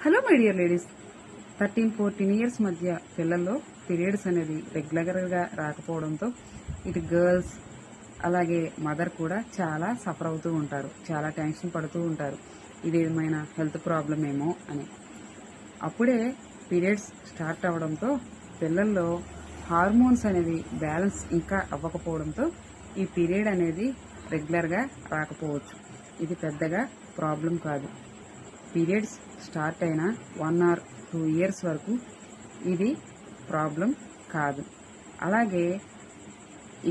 Hello my dear ladies, 13-14 years మధ్య పిల్లల్లో periods అనేది రెగ్యులర్గా రాకపోవడంతో ఇటు గర్ల్స్ అలాగే మదర్ కూడా చాలా సఫర్ అవుతూ ఉంటారు, చాలా టెన్షన్ పడుతూ ఉంటారు. ఇది ఏమైనా హెల్త్ ప్రాబ్లం ఏమో అని. అప్పుడే పీరియడ్స్ స్టార్ట్ అవ్వడంతో పిల్లల్లో హార్మోన్స్ అనేది బ్యాలెన్స్ ఇంకా అవ్వకపోవడంతో ఈ పీరియడ్ అనేది రెగ్యులర్గా రాకపోవచ్చు. ఇది పెద్దగా ప్రాబ్లం కాదు. పీరియడ్స్ స్టార్ట్ అయిన 1 or 2 ఇయర్స్ వరకు ఇది ప్రాబ్లం కాదు. అలాగే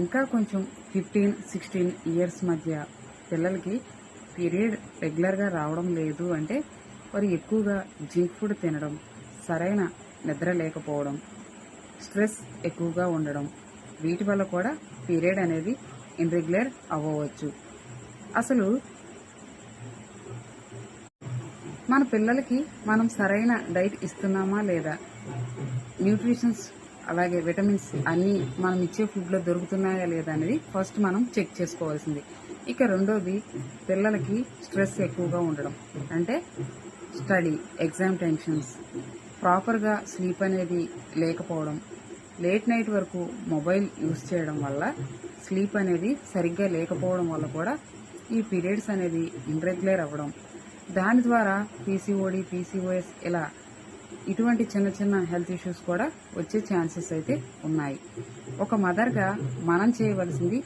ఇంకా కొంచెం 15-16 ఇయర్స్ మధ్య పిల్లలకి పీరియడ్ రెగ్యులర్గా రావడం లేదు అంటే వారు ఎక్కువగా జంక్ ఫుడ్ తినడం, సరైన నిద్ర లేకపోవడం, స్ట్రెస్ ఎక్కువగా ఉండడం, వీటి వల్ల కూడా పీరియడ్ అనేది ఇర్రెగ్యులర్ అవ్వవచ్చు. అసలు మన పిల్లలకి మనం సరైన డైట్ ఇస్తున్నామా లేదా, న్యూట్రిషన్స్ అలాగే విటమిన్స్ అన్నీ మనం ఇచ్చే ఫుడ్లో దొరుకుతున్నాయా లేదా అనేది ఫస్ట్ మనం చెక్ చేసుకోవాల్సింది. ఇక రెండోది, పిల్లలకి స్ట్రెస్ ఎక్కువగా ఉండడం అంటే స్టడీ, ఎగ్జామ్ టెన్షన్స్, ప్రాపర్గా స్లీప్ అనేది లేకపోవడం, లేట్ నైట్ వరకు మొబైల్ యూజ్ చేయడం వల్ల స్లీప్ అనేది సరిగ్గా లేకపోవడం వల్ల కూడా ఈ పీరియడ్స్ అనేది ఇర్రెగ్యులర్ అవ్వడం, దాని ద్వారా పీసీఓడి, పీసీఓఎస్ ఇలా ఇటువంటి చిన్న చిన్న హెల్త్ ఇష్యూస్ కూడా వచ్చే ఛాన్సెస్ అయితే ఉన్నాయి. ఒక మదర్గా మనం చేయవలసింది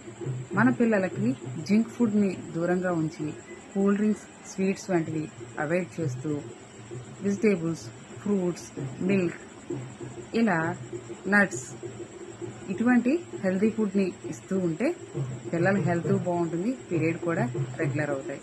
మన పిల్లలకి జంక్ ఫుడ్ని దూరంగా ఉంచి కూల్ డ్రింక్స్, స్వీట్స్ వంటివి అవాయిడ్ చేస్తూ వెజిటేబుల్స్, ఫ్రూట్స్, మిల్క్ ఇలా నట్స్ ఇటువంటి హెల్తీ ఫుడ్ని ఇస్తూ ఉంటే పిల్లల హెల్త్ బాగుంటుంది, పీరియడ్ కూడా రెగ్యులర్ అవుతాయి.